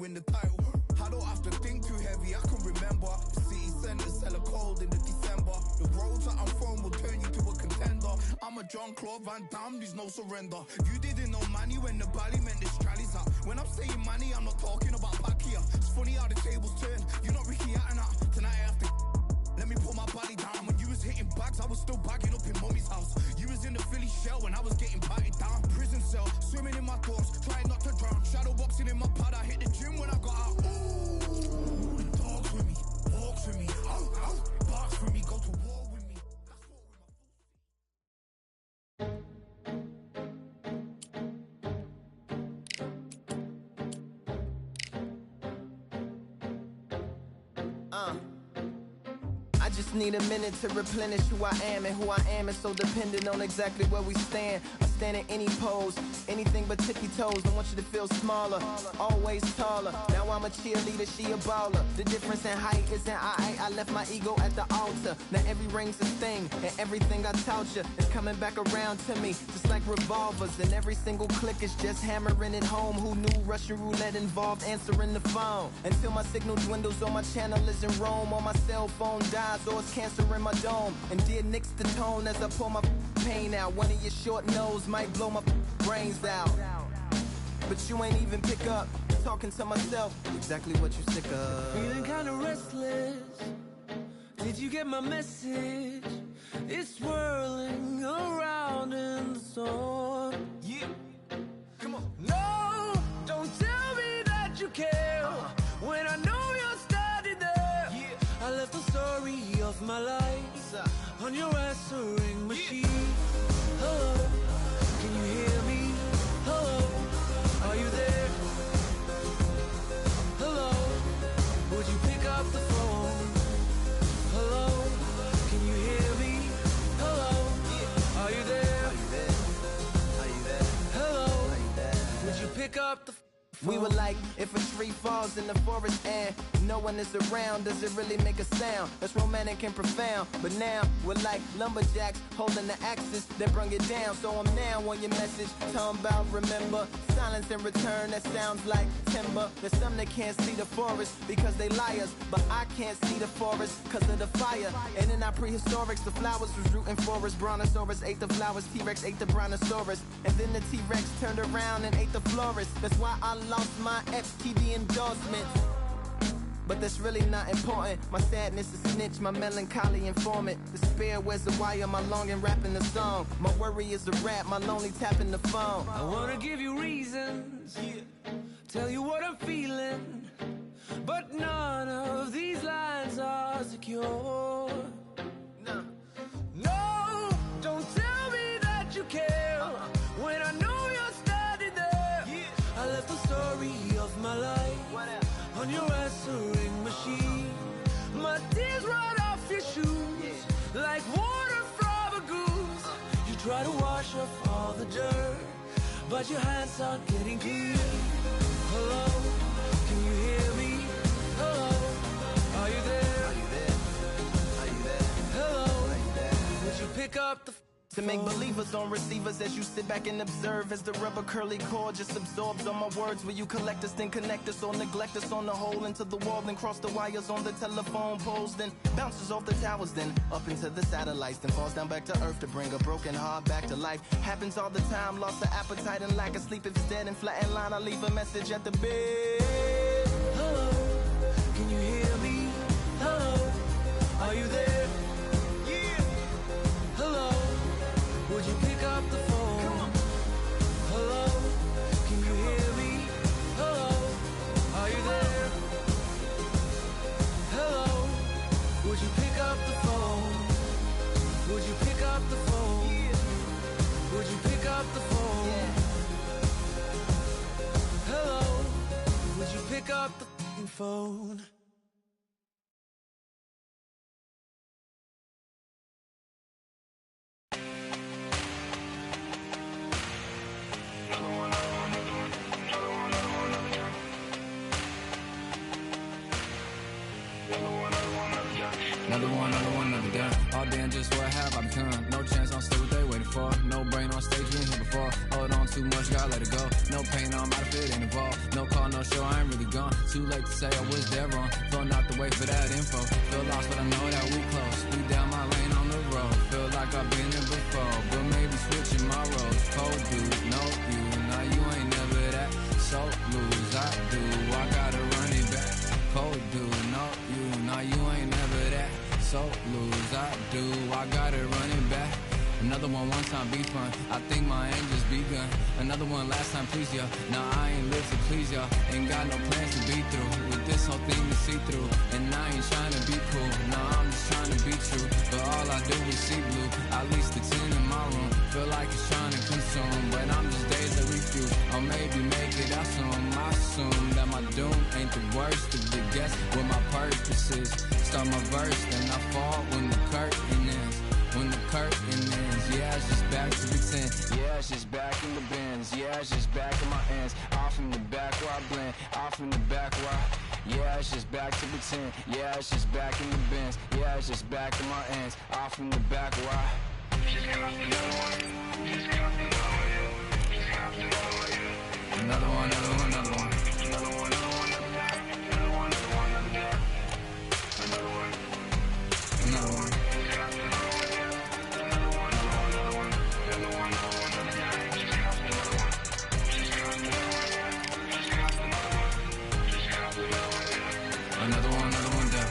in the title. I don't have to think too heavy, I can remember. The city centre, cellar cold in the December. The roads that I'm from will turn you to a contender. I'm a Jean-Claude Van Damme, there's no surrender. You didn't know money when the bally meant the strallies up. When I'm saying money, I'm not talking about Pacquiao. It's funny how the tables turn, you're not Ricky Hatton. Tonight I have to let me put my body down. When you was hitting bags, I was still bagging up in mommy's house. You was in the Philly shell when I was getting patted down. Prison cell, swimming in my thoughts, trying not to drown. Shadow boxing in my pad, I hit the gym when I got out. Ooh, dogs with me, walks with me, barks with me, go to war with me. That's what with my I just need a minute to replenish who I am, and who I am is so dependent on exactly where we stand. I stand in any pose, anything but tippy toes. I want you to feel smaller, always taller. Now I'm a cheerleader, she a baller. The difference in height isn't I left my ego at the altar. Now every ring's a thing, and everything I taught you is coming back around to me, just like revolvers. And every single click is just hammering it home. Who knew Russian roulette involved answering the phone? Until my signal dwindles or my channel is in Rome, or my cell phone dies, or it's cancer in my dome. And dear nicks the tone as I pull my pain out. One of your short nose might blow my brains out, but you ain't even pick up. Talking to myself, exactly what you sick of. Feeling kinda restless. Did you get my message? It's swirling around in the storm. Yeah, come on. No, don't tell me that you care when I know you're standing there. I left the story of my life on your answering machine. Hello, can you hear me? Hello, are you there? Hello, would you pick up the phone? Hello, can you hear me? Hello, are you there? Are you there? Hello, would you pick up the phone? We were like, if a tree falls in the forest and no one is around, does it really make a sound? That's romantic and profound. But now, we're like lumberjacks holding the axes that bring it down. So I'm now on your message, talking about remember. Silence in return, that sounds like timber. There's some that can't see the forest because they liars, but I can't see the forest because of the fire. And in our prehistorics, the flowers was rooting for us. Brontosaurus ate the flowers, T-Rex ate the brontosaurus. And then the T-Rex turned around and ate the florist. That's why I lost my FTD endorsement. But that's really not important. My sadness is snitch, my melancholy informant. Despair wears a wire, my longing rapping the song. My worry is a rap, my lonely tapping the phone. I wanna give you reasons, tell you what I'm feeling, but none of these lines are secure. No, don't tell me that you care when I know you're standing there. I left the story of my life on your answering machine. My tears run off your shoes like water from a goose. You try to wash off all the dirt, but your hands aren't getting clean. Hello, can you hear me? Hello, are you there? Are you there? Are you there? Hello, Are you there? would you pick up the To make believers on receivers as you sit back and observe as the rubber curly cord just absorbs all my words. Will you collect us, then connect us, or neglect us on the hole into the wall, then cross the wires on the telephone poles, then bounces off the towers, then up into the satellites, then falls down back to earth to bring a broken heart back to life. Happens all the time, lost of appetite and lack of sleep. If it's dead and flat in line, I leave a message at the bed. Hello, can you hear me? Hello, are you there? Yeah. Hello, would you pick up the phone? Hello, can you hear me? Hello, are you there? Hello, would you pick up the phone? Would you pick up the phone? Would you pick up the phone? Hello, would you pick up the phone? Another gun. All damn, just what have I become? No chance, I'm still what they waiting for. No brain on stage, been here before. Hold on too much, gotta let it go. No pain, I'm out of it, ain't involved. No call, no show, I ain't really gone. Too late to say I was dead wrong. Don't have to wait for that info. Feel lost, but I know that we close. We down my lane on the road. Feel like I've been there before, but maybe switching my roles. Cold dude, no you. Now you ain't never that. So lose, I do. I gotta run it back. Cold dude, no you. Now you ain't never that. So lose, I do. I gotta run it back. Another one time be fun. I think my aim just begun. Another one last time please ya. Nah, I ain't live to please ya. Ain't got no plans to be through with this whole thing to see through. And I ain't trying to be cool. Nah, I'm just trying to be true. But all I do is see blue. At least the 10 in my room. Feel like it's trying to consume, but I'm just days that refuse. Or maybe make it out soon. I assume that my doom ain't the worst of the guess what my purpose is. Start my verse, then I fall when the curtain ends. When the curtain ends, yeah, it's just back to pretend. Yeah, it's just back in the bins. Yeah, it's just back in my ends. Off in the back where I blend. Off in the back where I... Yeah, it's just back to pretend. Yeah, it's just back in the bins. Yeah, it's just back in my ends. Off in the back where I... Another one, another one, another one. Another one, another one, another one, another one. Another one. Another one down.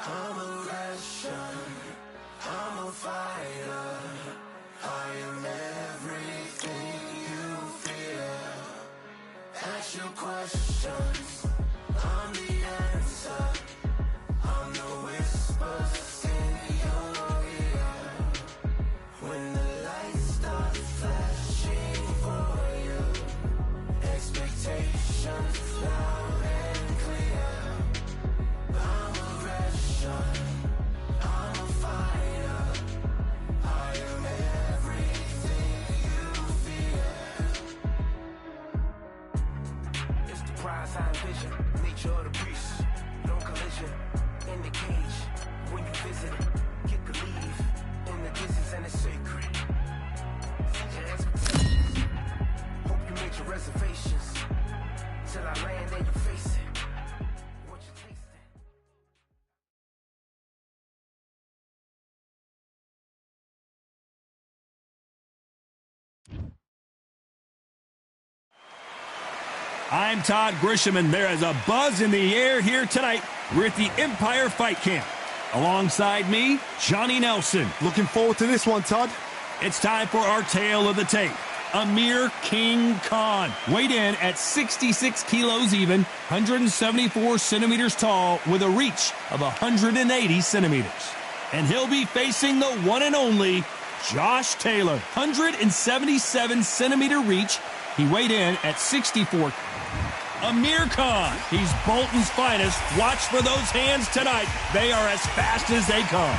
I'm a Russian, I'm a fighter. I am everything you fear. Ask your questions, I'm the answer. I'm the whispers in your ear. When the lights start flashing for you, expectations loud and clear. I'm a Russian, I'm a fighter. I am everything you fear. It's the prize I envision, nature of the beast. No collision in the cage. When you visit, get the leave in the distance and it's sacred. Set your expectations. Hope you made your reservations. Till I land and you face it. What you tasting? I'm Todd Grisham, and there is a buzz in the air here tonight. We're at the Empire Fight Camp. Alongside me, Johnny Nelson. Looking forward to this one, Todd. It's time for our tale of the tape. Amir King Khan, weighed in at 66 kilos even, 174 centimeters tall, with a reach of 180 centimeters. And he'll be facing the one and only Josh Taylor, 177 centimeter reach. He weighed in at 64. Amir Khan, he's Bolton's finest. Watch for those hands tonight. They are as fast as they come.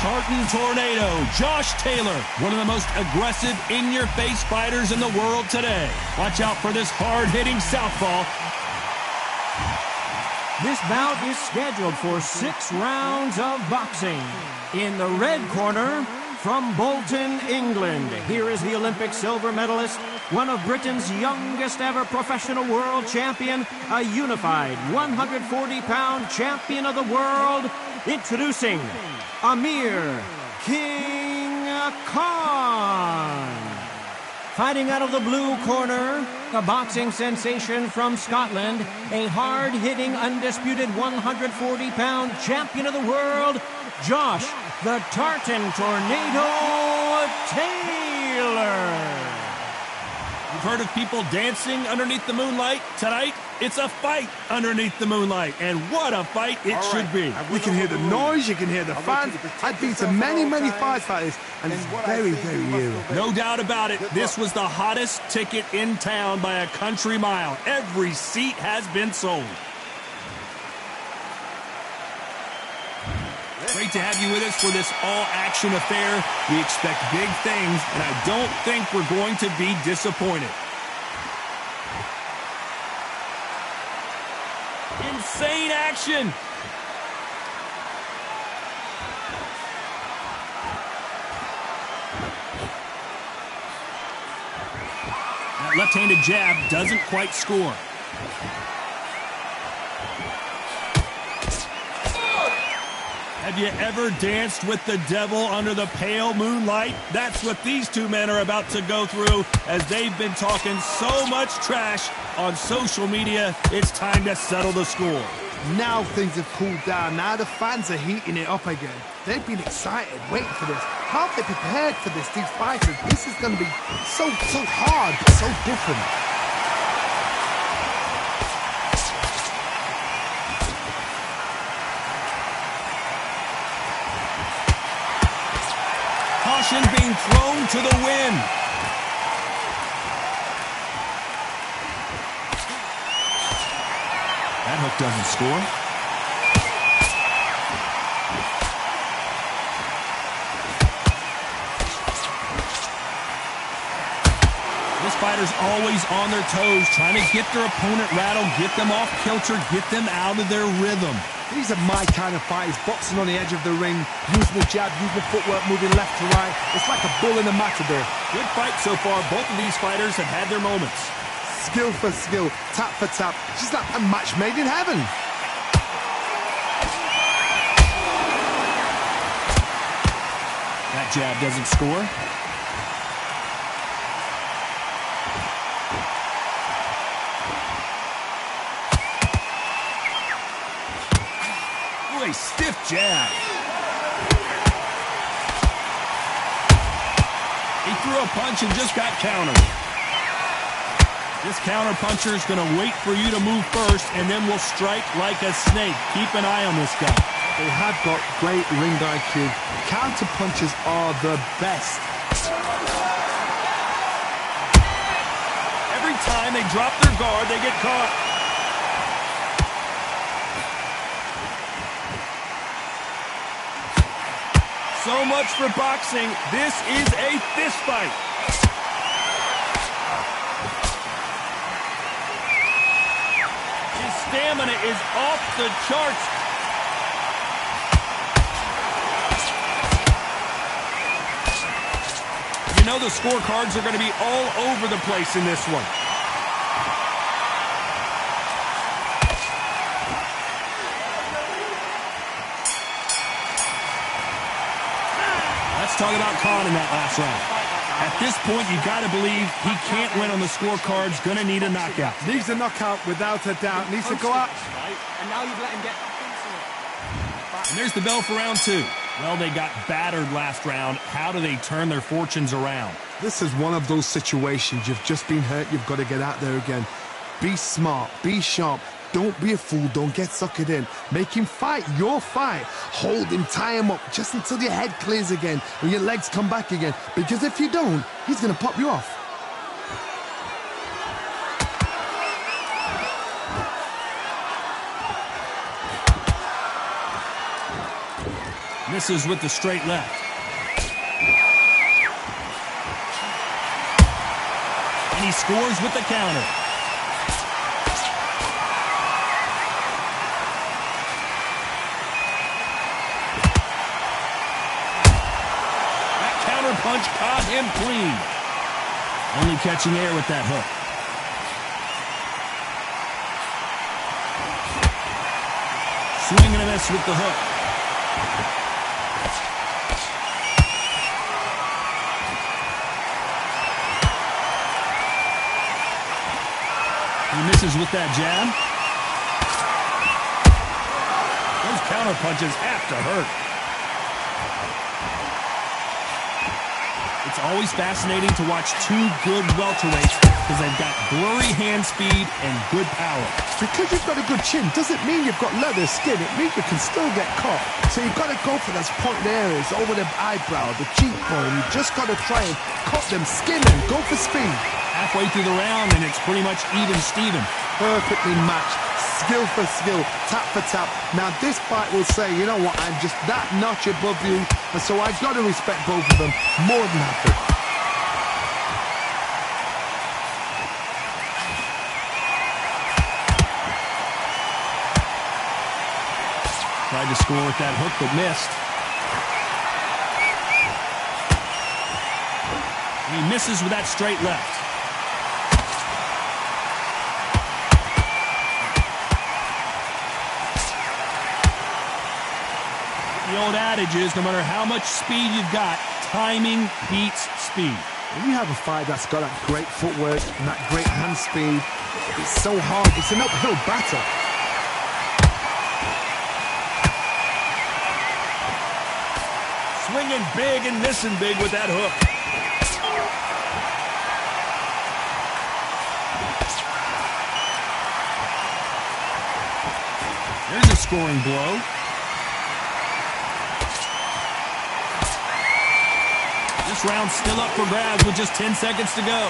Tartan Tornado, Josh Taylor, one of the most aggressive in-your-face fighters in the world today. Watch out for this hard-hitting southpaw. This bout is scheduled for 6 rounds of boxing. In the red corner, from Bolton, England, here is the Olympic silver medalist, one of Britain's youngest ever professional world champion, a unified 140-pound champion of the world, introducing Amir King Khan. Fighting out of the blue corner, a boxing sensation from Scotland, a hard-hitting, undisputed 140-pound champion of the world, Josh the Tartan Tornado Taylor. heard of people dancing underneath the moonlight. Tonight, it's a fight underneath the moonlight. And what a fight it should be. You can hear the noise, you can hear the fans. I've been to many, many fights like this, and it's very, very new. No doubt about it, this was the hottest ticket in town by a country mile. Every seat has been sold. Great to have you with us for this all-action affair. We expect big things, and I don't think we're going to be disappointed. Insane action! That left-handed jab doesn't quite score. Have you ever danced with the devil under the pale moonlight? That's what these two men are about to go through as they've been talking so much trash on social media. It's time to settle the score. Now things have cooled down. Now the fans are heating it up again. They've been excited, waiting for this. How have they prepared for this, these fighters? This is going to be so hard, so different. Caution being thrown to the wind. That hook doesn't score. This fighter's always on their toes, trying to get their opponent rattled, get them off kilter, get them out of their rhythm. These are my kind of fighters, boxing on the edge of the ring, using the jab, using the footwork, moving left to right. It's like a bull in a matador. Good fight so far. Both of these fighters have had their moments. Skill for skill, tap for tap. She's like a match made in heaven. That jab doesn't score. Ooh, a stiff jab. He threw a punch and just got countered. This counter puncher is going to wait for you to move first, and then will strike like a snake. Keep an eye on this guy. They have got great ring IQ. Counter punches are the best. Every time they drop their guard, they get caught. So much for boxing. This is a fist fight. His stamina is off the charts. You know the scorecards are going to be all over the place in this one. Let's talk about Khan in that last round. At this point, you got to believe he can't win on the scorecards. Going to need a knockout. Needs a knockout without a doubt. Needs to go out. And now you've let him get back into it. And there's the bell for round two. Well, they got battered last round. How do they turn their fortunes around? This is one of those situations. You've just been hurt. You've got to get out there again. Be smart. Be sharp. Don't be a fool. Don't get suckered in. Make him fight your fight. Hold him, tie him up just until your head clears again and your legs come back again. Because if you don't, he's going to pop you off. Misses with the straight left. And he scores with the counter. Punch caught him clean. Only catching air with that hook. Swing and a miss with the hook. He misses with that jab. Those counter punches have to hurt. It's always fascinating to watch two good welterweights because they've got blurry hand speed and good power. Because you've got a good chin doesn't mean you've got leather skin. It means you can still get caught. So you've got to go for those pointed areas over the eyebrow, the cheekbone. You just got to try and cut them, skin them, go for speed. Halfway through the round, and it's pretty much even Steven. Perfectly matched. Skill for skill, tap for tap. Now this fight will say, you know what, I'm just that notch above you, and so I've got to respect both of them more than happy. Tried to score with that hook, but missed. He misses with that straight left. The old adage is, no matter how much speed you've got, timing beats speed. When you have a fight that's got that great footwork and that great hand speed, it's so hard. It's an uphill battle. Swinging big and missing big with that hook. There's a scoring blow. This round's still up for grabs with just 10 seconds to go.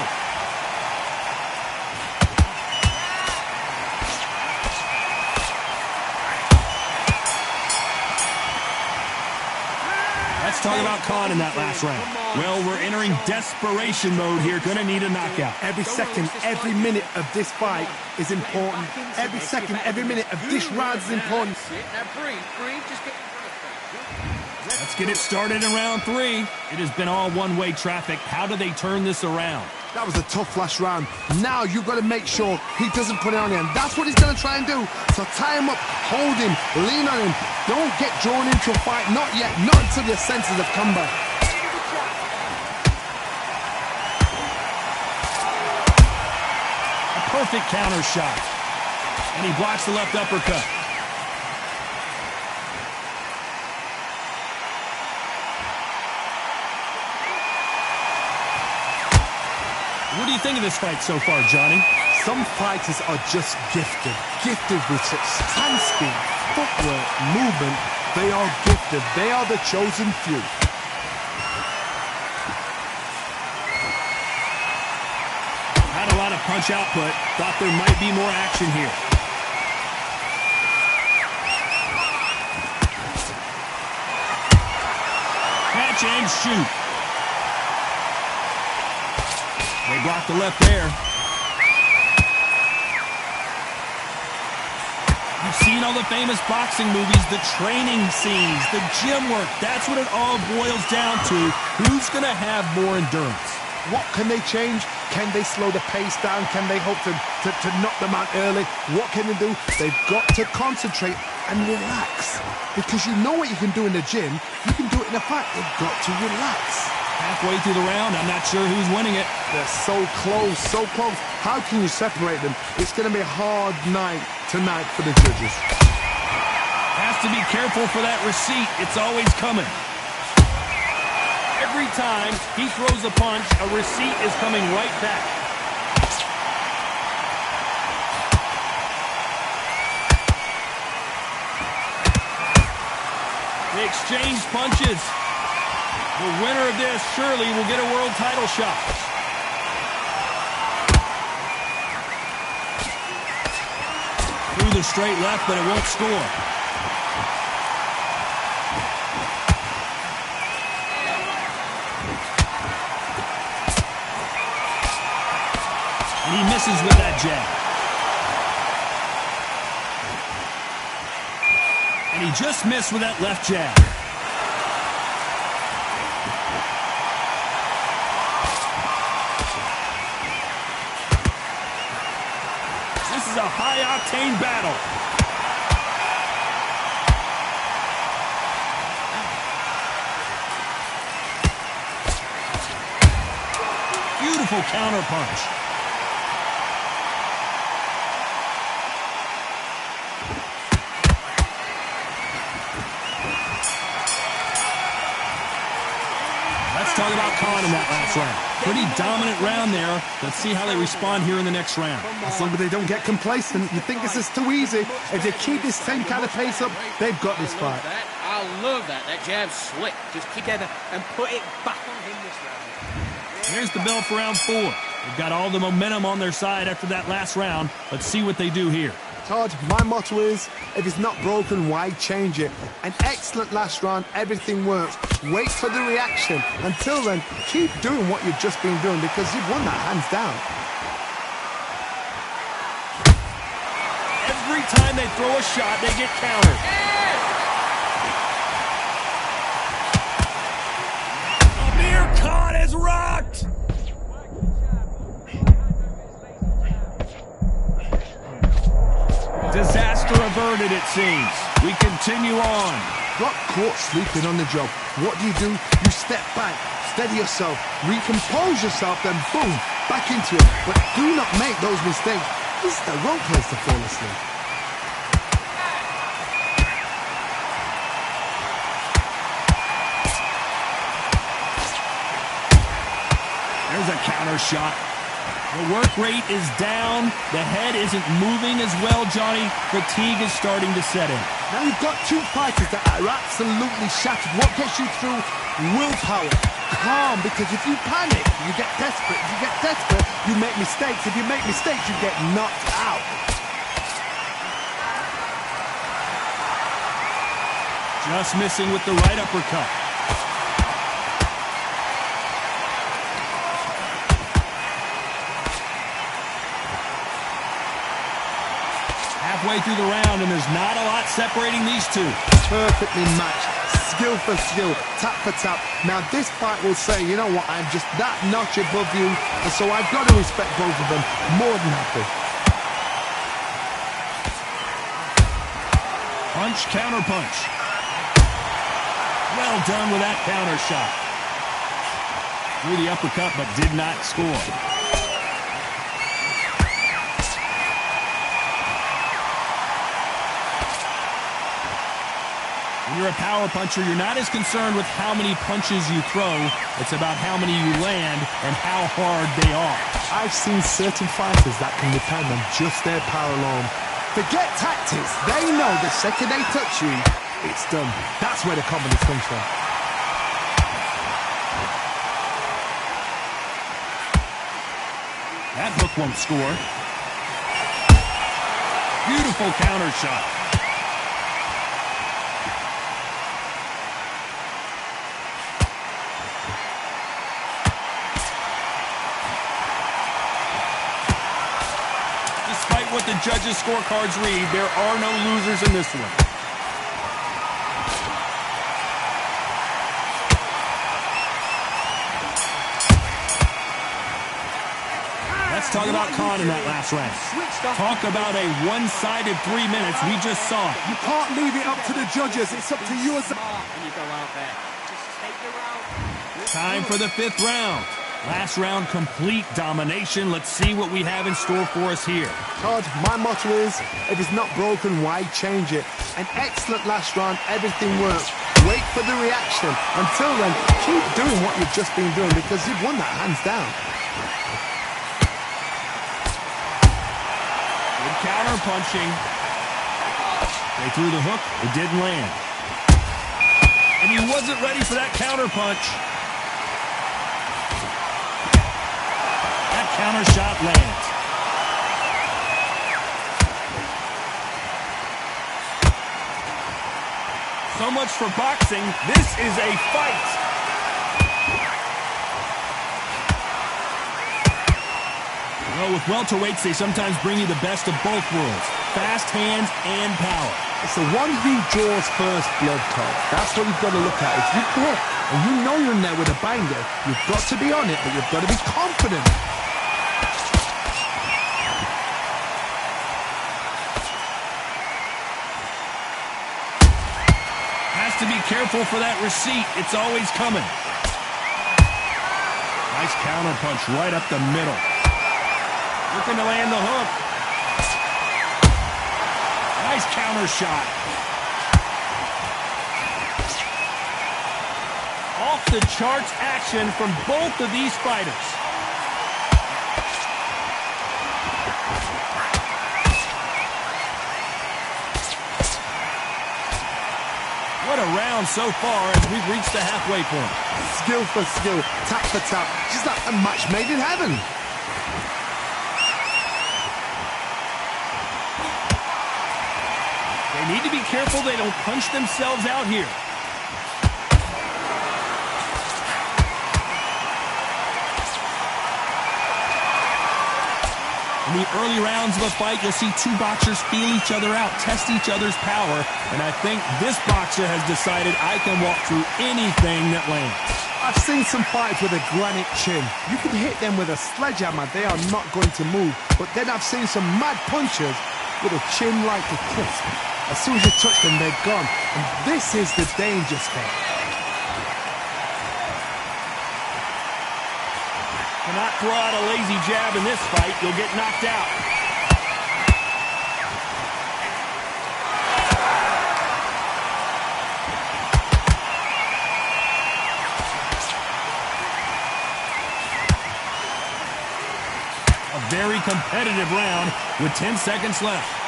Let's talk about Khan in that last round. Well, we're entering desperation mode here. Gonna need a knockout. Every second, every minute of this fight is important. Every second, every minute of this round is important. Now breathe, just get... Let's get it started in round 3. It has been all one-way traffic. How do they turn this around? That was a tough last round. Now you've got to make sure he doesn't put it on him. That's what he's going to try and do. So tie him up, hold him, lean on him. Don't get drawn into a fight. Not yet. Not until your senses have come back. A perfect counter shot. And he blocks the left uppercut. What do you think of this fight so far, Johnny? Some fighters are just gifted. Gifted with such hand speed, footwork, movement. They are gifted. They are the chosen few. Had a lot of punch output. Thought there might be more action here. Catch and shoot. They blocked the left there. You've seen all the famous boxing movies, the training scenes, the gym work. That's what it all boils down to. Who's going to have more endurance? What can they change? Can they slow the pace down? Can they hope to knock them out early? What can they do? They've got to concentrate and relax. Because you know what you can do in the gym. You can do it in a fight. They've got to relax. Halfway through the round, I'm not sure who's winning it. They're so close, so close. How can you separate them? It's going to be a hard night tonight for the judges. Has to be careful for that receipt. It's always coming. Every time he throws a punch, a receipt is coming right back. They exchange punches. The winner of this surely will get a world title shot. Through the straight left, but it won't score. And he misses with that jab. And he just missed with that left jab. This is a high-octane battle. Beautiful counter punch. Let's talk about Khan in that last round. Pretty dominant round there. Let's see how they respond here in the next round. As long as they don't get complacent, you think this is too easy. If they keep this same kind of pace up, they've got this fight. I love that. That jab's slick. Just keep together and put it back on him this round. Here's the bell for round 4. They've got all the momentum on their side after that last round. Let's see what they do here. Todd, my motto is, if it's not broken, why change it? An excellent last round, everything works. Wait for the reaction. Until then, keep doing what you've just been doing because you've won that hands down. Every time they throw a shot, they get countered. Amir Khan is rocked! Disaster averted, it seems. We continue on. Got caught sleeping on the job. What do? You step back, steady yourself, recompose yourself, then boom, back into it. But do not make those mistakes. This is the wrong place to fall asleep. There's a counter shot. The work rate is down. The head isn't moving as well, Johnny. Fatigue is starting to set in. Now you've got two fighters that are absolutely shattered. What gets you through? Willpower. Calm, because if you panic, you get desperate. If you get desperate, you make mistakes. If you make mistakes, you get knocked out. Just missing with the right uppercut. Halfway through the round, and there's not a lot separating these two. Perfectly matched. Skill for skill, tap for tap. Now this fight will say, you know what, I'm just that notch above you, and so I've got to respect both of them. More than happy. Punch, counter punch. Well done with that counter shot. Threw the uppercut, but did not score. When you're a power puncher, you're not as concerned with how many punches you throw. It's about how many you land and how hard they are. I've seen certain fighters that can depend on just their power alone. Forget tactics. They know the second they touch you, it's done. That's where the confidence comes from. That hook won't score. Beautiful counter shot. Despite what the judges' scorecards read, there are no losers in this one. Let's talk about Khan in that last round. Talk about a one-sided 3 minutes. We just saw it. You can't leave it up to the judges. It's up to you as a... When you go out there, just take your round. Time for the 5th round. Last round, complete domination. Let's see what we have in store for us here. Todd, my motto is, if it's not broken, why change it? An excellent last round, everything works. Wait for the reaction. Until then, keep doing what you've just been doing because you've won that hands down. Good counter punching. They threw the hook. It didn't land. And he wasn't ready for that counter punch. That counter shot lands. So much for boxing. This is a fight. Well, with welterweights, they sometimes bring you the best of both worlds. Fast hands and power. It's the one who draws first blood, Todd. That's what you've got to look at. If you hit and you know you're in there with a banger, you've got to be on it, but you've got to be confident. Has to be careful for that receipt. It's always coming. Nice counter punch right up the middle. Looking to land the hook. Nice counter shot. Off-the-charts action from both of these fighters. What a round so far as we've reached the halfway point. Skill for skill, tap for tap, just like a match made in heaven. They need to be careful they don't punch themselves out here. In the early rounds of a fight, you'll see two boxers feel each other out, test each other's power, and I think this boxer has decided I can walk through anything that lands. I've seen some fights with a granite chin. You can hit them with a sledgehammer, they are not going to move. But then I've seen some mad punchers with a chin like a crisp. As soon as you touch them, they're gone. And this is the danger spot. Cannot throw out a lazy jab in this fight. You'll get knocked out. A very competitive round with 10 seconds left.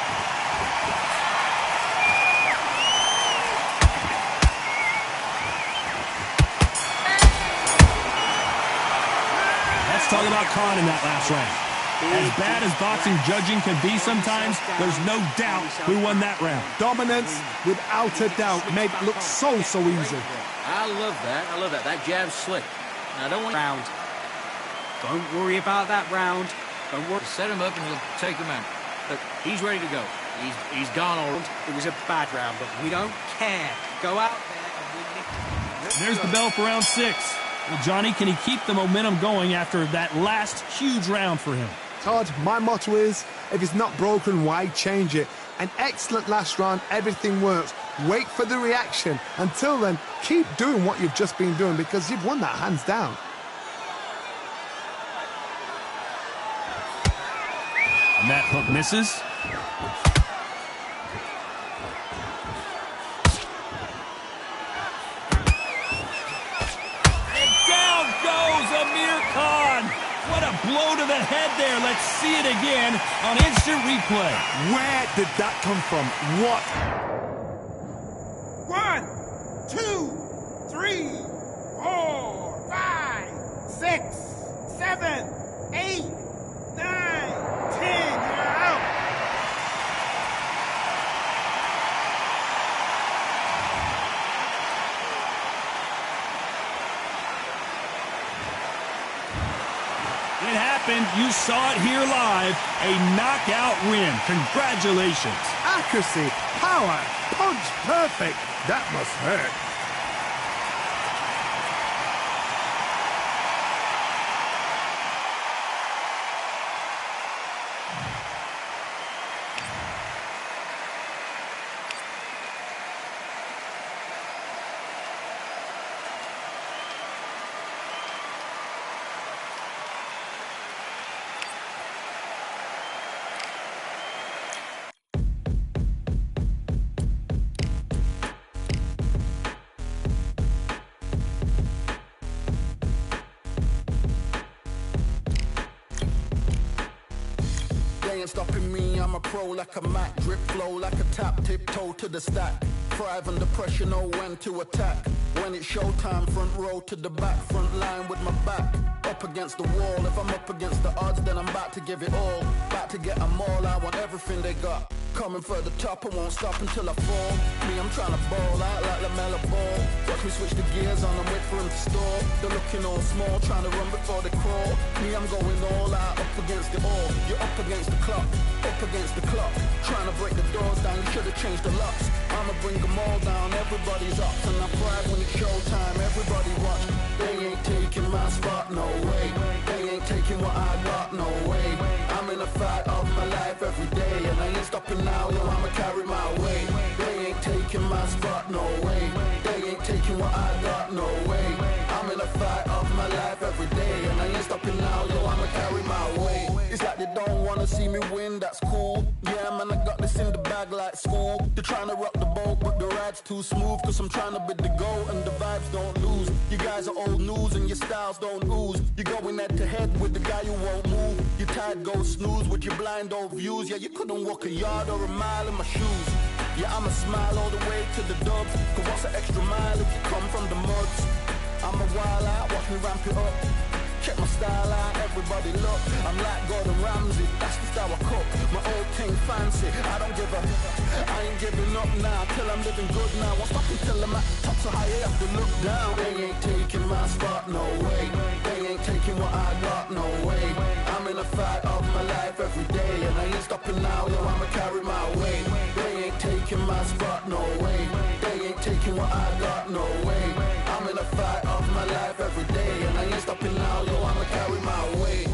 Talk about Khan in that last round. As bad as boxing judging can be sometimes, there's no doubt who won that round. Dominance, without a doubt, made it look so easy. I love that. I love that. That jab's slick. Now, don't round. Don't worry about that round. Don't worry. Set him up and he'll take him out. Look, he's ready to go. He's gone all. It was a bad round, but we don't care. Go out there and win it. There's the bell for round 6. Well, Johnny, can he keep the momentum going after that last huge round for him? Todd, my motto is, if it's not broken, why change it? An excellent last round, everything works. Wait for the reaction. Until then, keep doing what you've just been doing because you've won that hands down. And that hook misses. Amir Khan. What a blow to the head there. Let's see it again on instant replay. Where did that come from? What? 1, 2, 3, 4, 5, 6, 7, 8, 9, 10. You're out. It happened. You saw it here live. A knockout win. Congratulations. Accuracy, power, punch perfect. That must hurt. Stopping me, I'm a pro like a Mac. Drip flow like a tap, tiptoe to the stack. Thrive under pressure, know when to attack. When it's showtime, front row to the back. Front line with my back up against the wall. If I'm up against the odds, then I'm about to give it all. About to get them all, I want everything they got. Coming for the top, I won't stop until I fall. Me, I'm trying to ball out like LaMelo Ball. Watch me switch the gears on and wait for him to stall. They're looking all small, trying to run before they crawl. Me, I'm going all out, up against it all. You're up against the clock, up against the clock. Trying to break the doors down, you should have changed the locks. I'ma bring them all down, everybody's up. And I pride when it's showtime, everybody watch. They ain't taking my spot, no way. They ain't taking what I got, no way. I'm in a fight of my life every day, and I ain't stopping now, yo, I'ma carry my weight. They ain't taking my spot, no way. They ain't taking what I got, no way. I'm in a fight of my life every day, and I ain't stopping now, yo, I'ma carry my weight. It's like they don't wanna see me win, that's cool. Yeah, man, I got this in the bag like school. They're trying to rock the boat, but the right ride's too smooth, cause I'm trying to bid the goal and the vibes don't lose. You guys are old news and your styles don't ooze. You're going head to head with the guy who won't move. Your tide goes snooze with your blind old views. Yeah, you couldn't walk a yard or a mile in my shoes. Yeah, I'ma smile all the way to the dubs, cause what's an extra mile if you come from the muds? I'm a wild out, watch me ramp it up. Check my style out, everybody look. I'm like Gordon Ramsay, that's just how I cook. My old thing fancy, I don't give a. I ain't giving up now, till I'm living good now. Won't stop until I'm at the top, so high I have to look down. They ain't taking my spot, no way. They ain't taking what I got, no way. I'm in a fight of my life every day, and I ain't stopping now, yo, I'ma carry my weight. They ain't taking my spot, no way. They ain't taking what I got, no way. I'm in a fight of my life every day, and I ain't stopping now, yo, I'ma carry my weight.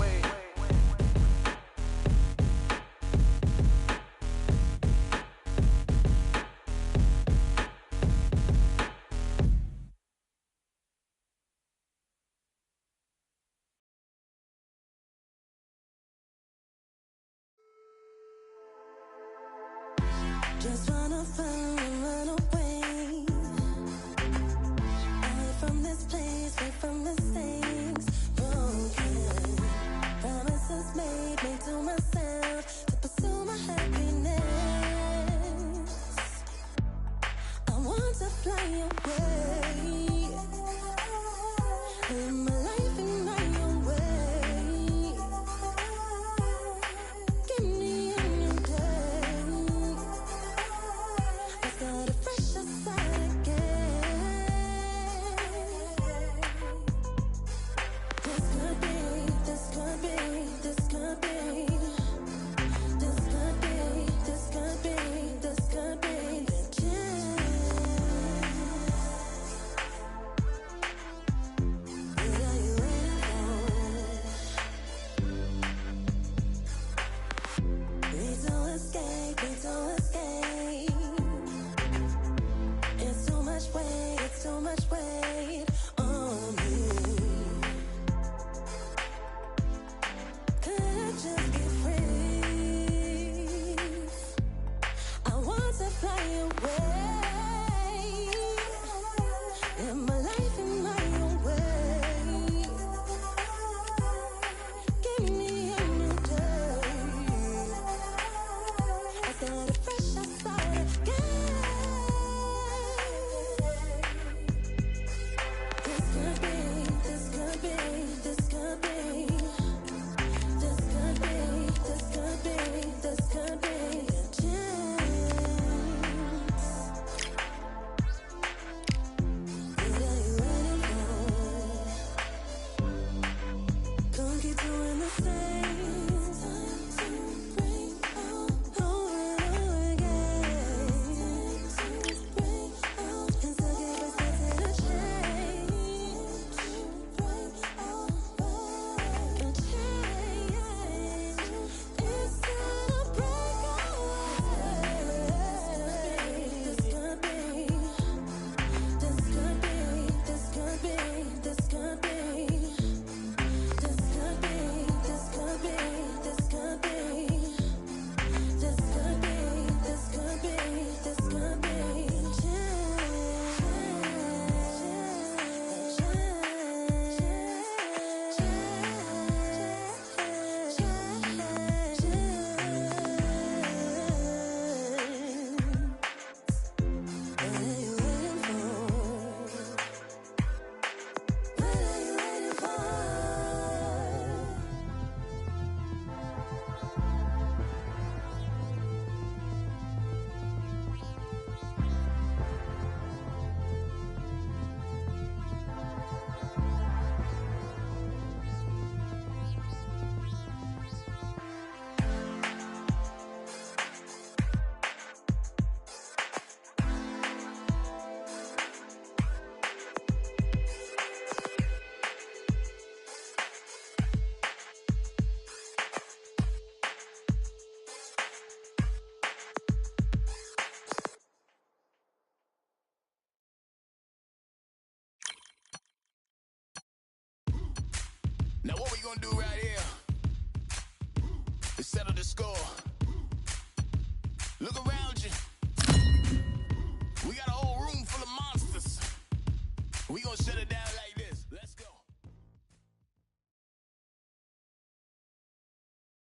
Just wanna fly and run away, away from this place, away from this things broken. Promises made to myself to pursue my happiness. I want to fly away, live my life in my own way. Give me a new day. Start a fresh start again. This could be, this could be, this could be, this could be, this could be, this could be the chance. What are you waiting for? Need to escape, need to escape. It's too much weight, it's too much weight on me. Could I just be free? I want to fly away, live my life in my own way. Give me a new day. I start a fresh, I start again. This could be, this could be, this could be, this could be, this could be, this could be a chance. What are you waiting for? Don't keep doing the same. It's time to bring out over again. It's time to bring out and still keep expecting a change. Bring out a change. It's time to break away. This could be, this could be, this could be, this could be, this could be, this could be, this could be, this could be, this could be, this could be What are you waiting for? What are you waiting for? Now what we gonna do right here is settle the score. Look around.